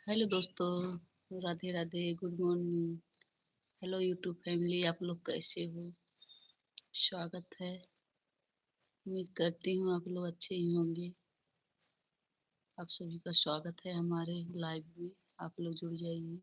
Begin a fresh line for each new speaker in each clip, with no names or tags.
Hello दोस्तों, Radhe Radhe, good morning. Hello YouTube family, आप लोग कैसे हो? स्वागत है। उम्मीद करती हूँ आप लोग अच्छे ही होंगे। आप सभी का स्वागत है हमारे लाइव में। आप लोग जुड़ जाइए।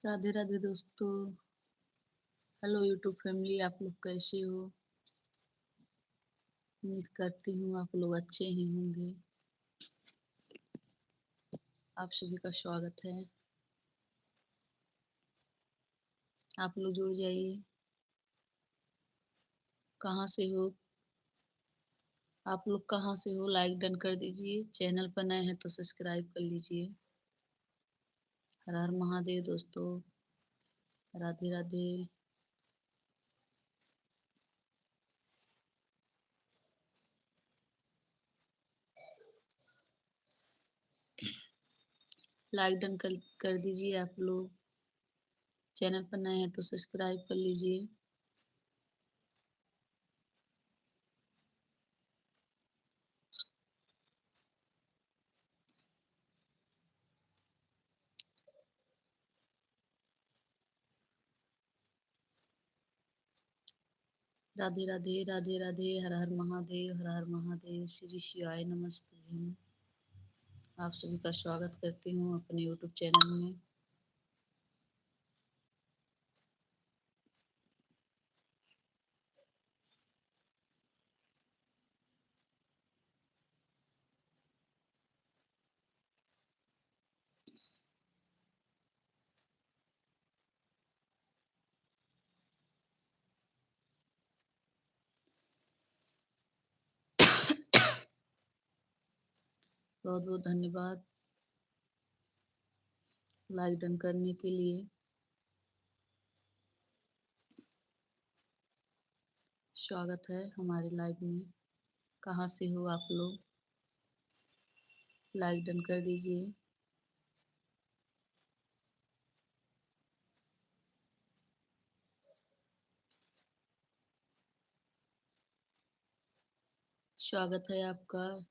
राधे राधे दोस्तों। हेलो यूट्यूब फैमिली, आप लोग कैसे हो? उम्मीद करती हूँ आप लोग अच्छे ही होंगे। आप सभी का स्वागत है। आप लोग जुड़ जाइए। कहाँ से हो? आप लोग कहाँ से हो? लाइक डन कर दीजिए। चैनल पर नए हैं तो सब्सक्राइब कर लीजिए। हर हर महादेव दोस्तों। राधे राधे। लाइक डन कर दीजिए आप लोग। चैनल पर नए हैं तो सब्सक्राइब कर लीजिए। राधे राधे राधे राधे, हर हर महादेव, हर हर महादेव, श्री शिवाय नमस्ते। आप सभी का स्वागत करती हूँ अपने यूट्यूब चैनल में। बहुत बहुत धन्यवाद लाइक डन करने के लिए। स्वागत है हमारे लाइव में। कहाँ से हो आप लोग? लाइक डन कर दीजिए। स्वागत है आपका।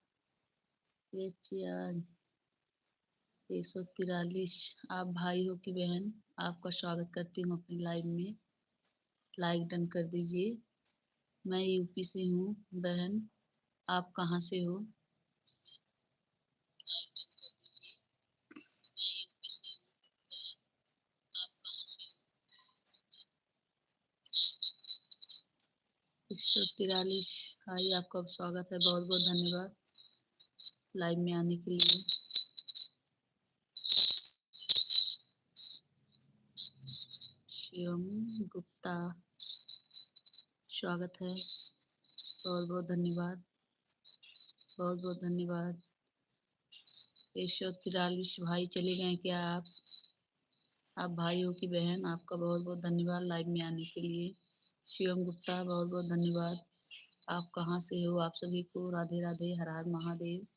143। आप भाई हो कि बहन? आपका स्वागत करती हूँ अपनी लाइव में। लाइक डन कर दीजिए। मैं यूपी से हूँ बहन। आप कहाँ से हो? मैं यूपी से हूँ बहन। आप कहाँ से हो? 143। भाई आपका स्वागत है। बहुत बहुत धन्यवाद लाइव में आने के लिए। शिवम गुप्ता, स्वागत है। बहुत बहुत धन्यवाद। बहुत बहुत धन्यवाद। 143 भाई चले गए क्या आप भाई हो कि बहन? आपका बहुत बहुत धन्यवाद लाइव में आने के लिए। शिवम गुप्ता, बहुत बहुत धन्यवाद। आप कहाँ से हो? आप सभी को राधे राधे, हर हर महादेव।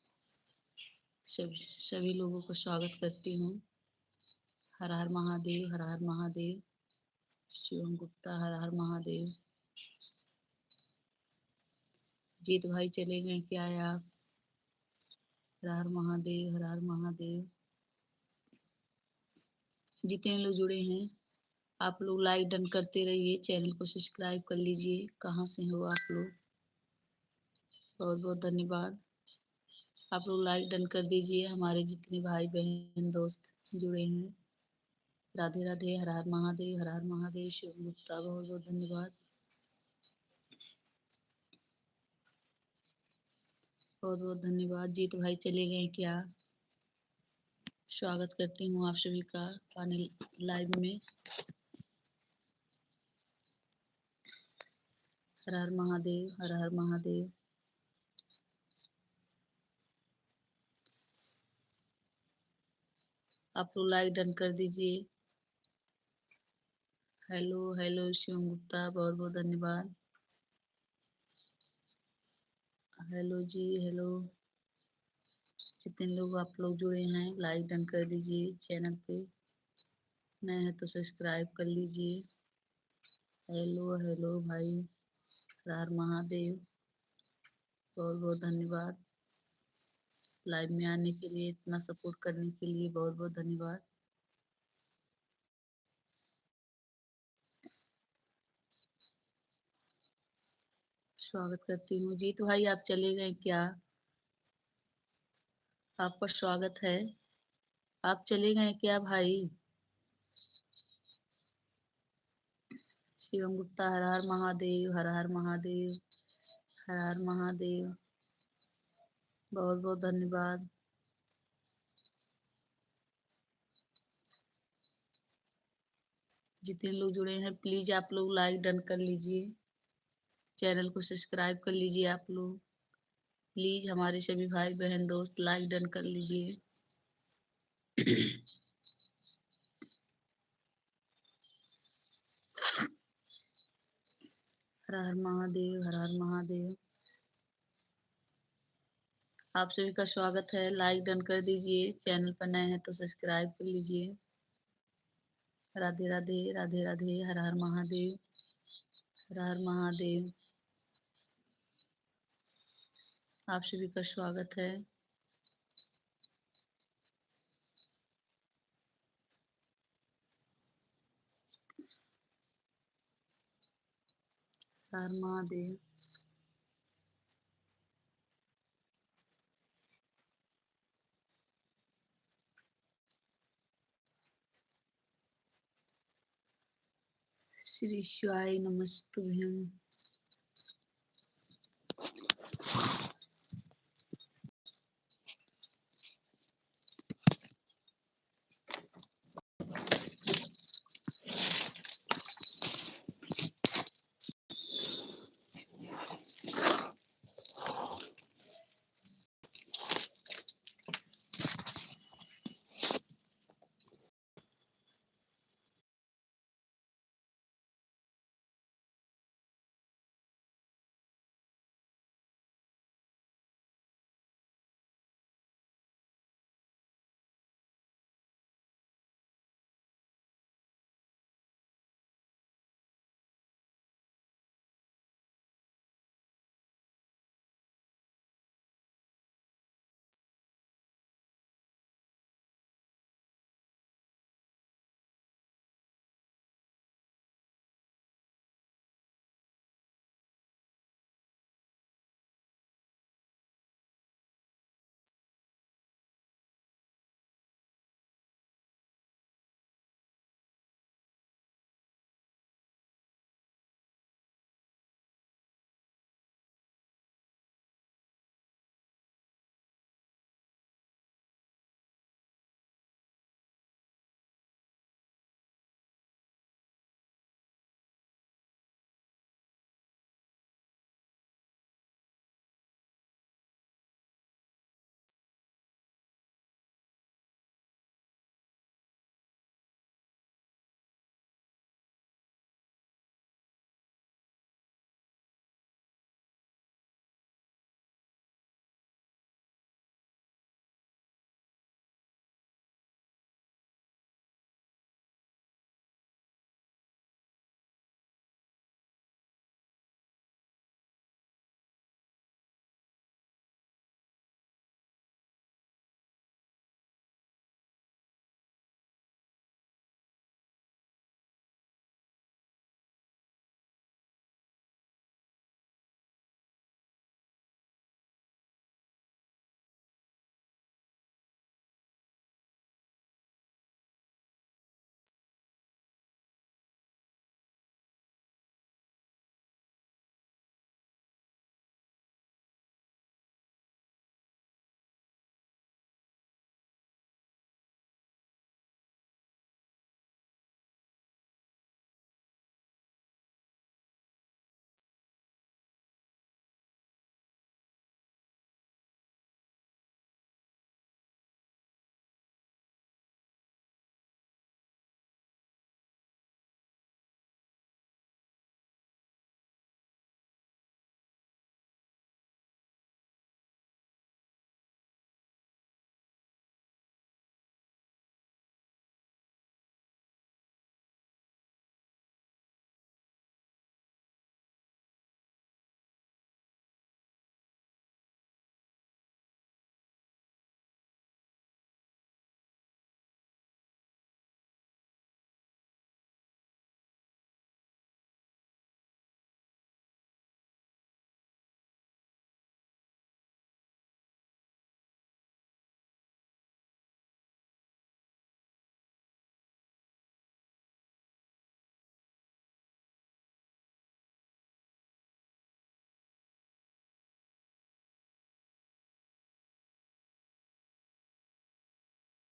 सभी लोगों को स्वागत करती हूँ। हर हर महादेव, हर हर महादेव। शिवम गुप्ता, हर हर महादेव। जीत भाई चले गए क्या आप? हर हर महादेव, हर हर महादेव। जितने लोग जुड़े हैं आप लोग लाइक डन करते रहिए। चैनल को सब्सक्राइब कर लीजिए। कहाँ से हो आप लोग? बहुत बहुत धन्यवाद। आप लोग लाइक डन कर दीजिए। हमारे जितने भाई बहन दोस्त जुड़े हैं। राधे राधे, हर हर महादेव, हर हर महादेव। शिव गुप्ता, बहुत बहुत धन्यवाद। बहुत बहुत धन्यवाद। जीत भाई चले गए क्या? स्वागत करती हूँ आप सभी का पानी लाइव में। हर हर महादेव, हर हर महादेव। आप लोग लाइक डन कर दीजिए। हेलो हेलो शिव गुप्ता, बहुत बहुत धन्यवाद। हेलो जी, हेलो। जितने लोग आप लोग जुड़े हैं लाइक डन कर दीजिए। चैनल पे नए हैं तो सब्सक्राइब कर लीजिए। हेलो हेलो भाई, हर हर महादेव। बहुत बहुत धन्यवाद लाइव में आने के लिए, इतना सपोर्ट करने के लिए बहुत बहुत धन्यवाद। स्वागत करती हूँ। जीत भाई आप चले गए क्या? आपका स्वागत है। आप चले गए क्या भाई? शिवम गुप्ता, हर हर महादेव, हर हर महादेव, हर हर महादेव। बहुत बहुत धन्यवाद। जितने लोग जुड़े हैं प्लीज आप लोग लाइक डन कर लीजिए। चैनल को सब्सक्राइब कर लीजिए आप लोग। प्लीज हमारे सभी भाई बहन दोस्त लाइक डन कर लीजिए। हर हर महादेव, हर हर महादेव। आप सभी का स्वागत है। लाइक डन कर दीजिए। चैनल पर नए हैं तो सब्सक्राइब कर लीजिए। राधे राधे, राधे राधे, हर हर महादेव, हर हर महादेव। आप सभी का स्वागत है। हर महादेव। श्री शिवाय नमस्तुभ्यं।